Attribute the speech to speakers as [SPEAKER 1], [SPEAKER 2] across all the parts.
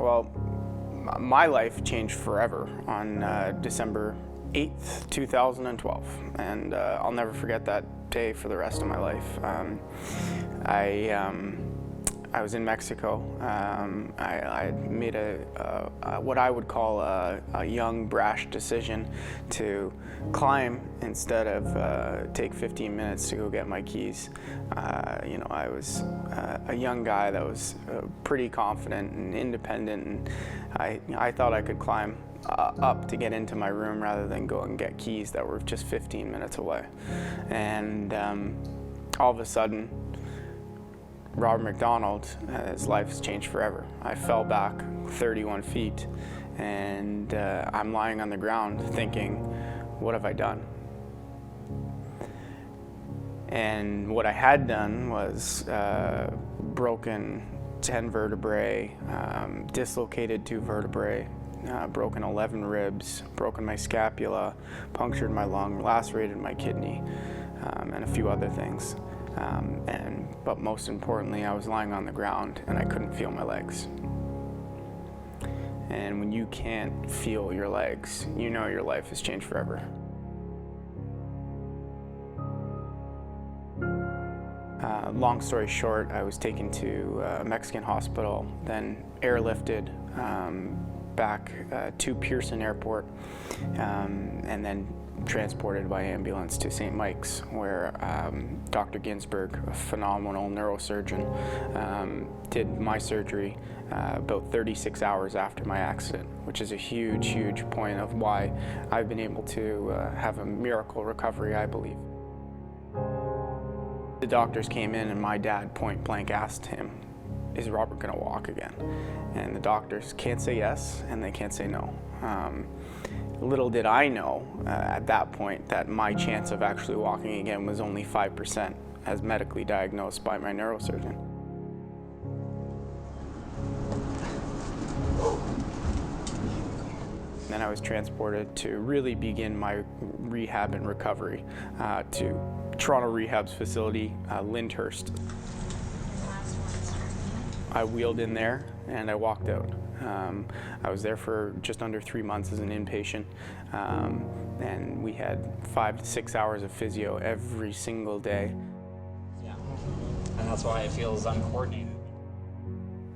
[SPEAKER 1] Well, my life changed forever on December 8th, 2012, and I'll never forget that day for the rest of my life. I was in Mexico. I made what I would call a young, brash decision to climb instead of take 15 minutes to go get my keys. I was a young guy that was pretty confident and independent, and I thought I could climb up to get into my room rather than go and get keys that were just 15 minutes away. And all of a sudden, Robert MacDonald, his life has changed forever. I fell back 31 feet and I'm lying on the ground thinking, what have I done? And what I had done was broken 10 vertebrae, dislocated 2 vertebrae, broken 11 ribs, broken my scapula, punctured my lung, lacerated my kidney, and a few other things. But most importantly, I was lying on the ground and I couldn't feel my legs. And when you can't feel your legs, you know your life has changed forever. Long story short, I was taken to a Mexican hospital, then airlifted back to Pearson Airport, and then transported by ambulance to St. Mike's, where Dr. Ginsberg, a phenomenal neurosurgeon, did my surgery about 36 hours after my accident, which is a huge, huge point of why I've been able to have a miracle recovery, I believe. The doctors came in and my dad point blank asked him, is Robert gonna walk again? And the doctors can't say yes and they can't say no. Little did I know at that point that my chance of actually walking again was only 5%, as medically diagnosed by my neurosurgeon. Then I was transported to really begin my rehab and recovery to Toronto Rehab's facility, Lyndhurst. I wheeled in there and I walked out. I was there for just under 3 months as an inpatient, and we had 5 to 6 hours of physio every single day.
[SPEAKER 2] Yeah, and that's why it feels uncoordinated.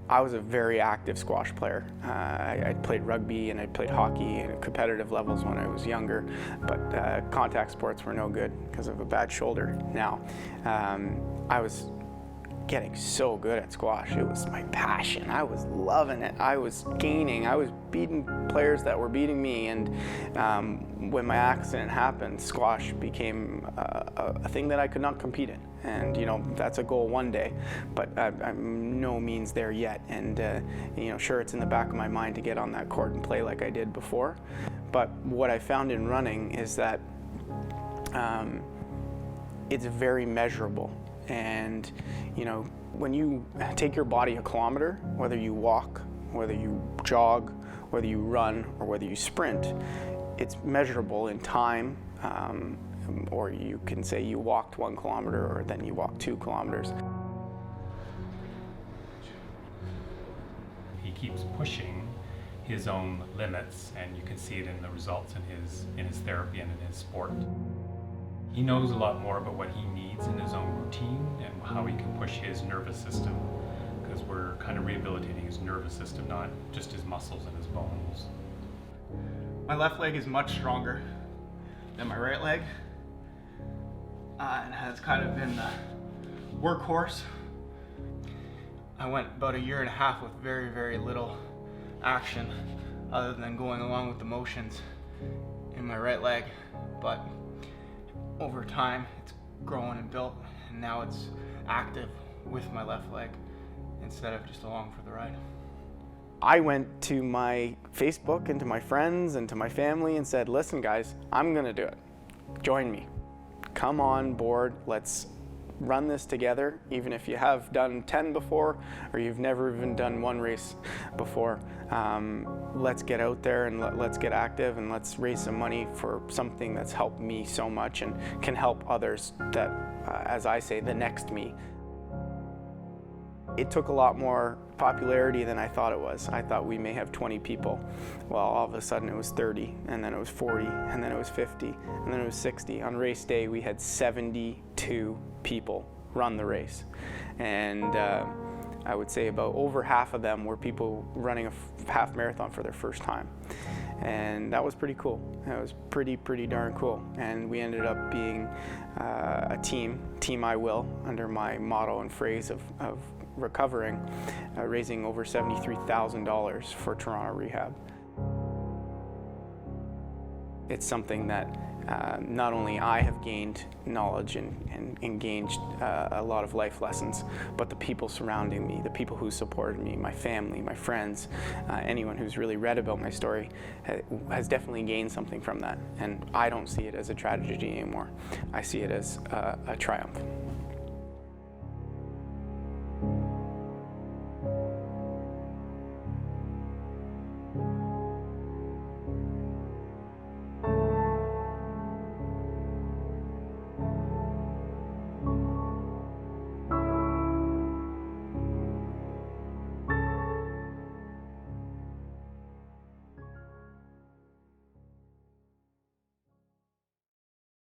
[SPEAKER 1] I was a very active squash player. I played rugby and I played hockey at competitive levels when I was younger, but contact sports were no good because of a bad shoulder. Now, I was getting so good at squash. It was my passion. I was loving it. I was gaining. I was beating players that were beating me, and when my accident happened, squash became a thing that I could not compete in. And that's a goal one day, but I'm no means there yet. And sure, it's in the back of my mind to get on that court and play like I did before. But what I found in running is that it's very measurable. And when you take your body a kilometer, whether you walk, whether you jog, whether you run, or whether you sprint, it's measurable in time, or you can say you walked 1 kilometer or then you walked 2 kilometers.
[SPEAKER 3] He keeps pushing his own limits, and you can see it in the results in his therapy and in his sport. He knows a lot more about what he needs in his own routine and how he can push his nervous system, because we're kind of rehabilitating his nervous system, not just his muscles and his bones.
[SPEAKER 4] My left leg is much stronger than my right leg, and has kind of been the workhorse. I went about 1.5 years with very, very little action other than going along with the motions in my right leg, but over time it's grown and built, and now it's active with my left leg instead of just along for the ride.
[SPEAKER 1] I went to my Facebook and to my friends and to my family and said, listen guys, I'm gonna do it. Join me. Come on board, let's run this together, even if you have done 10 before or you've never even done 1 race before. Let's get out there and let's get active, and let's raise some money for something that's helped me so much and can help others that, as I say, the next me. It took a lot more popularity than I thought it was. I thought we may have 20 people. Well, all of a sudden it was 30, and then it was 40, and then it was 50, and then it was 60. On race day, we had 72 people run the race. And I would say about over half of them were people running a half marathon for their first time. And that was pretty cool. It was pretty darn cool. And we ended up being a team I will, under my motto and phrase of recovering, raising over $73,000 for Toronto rehab. It's something that not only I have gained knowledge and gained a lot of life lessons, but the people surrounding me, the people who supported me, my family, my friends, anyone who's really read about my story has definitely gained something from that. And I don't see it as a tragedy anymore. I see it as a triumph.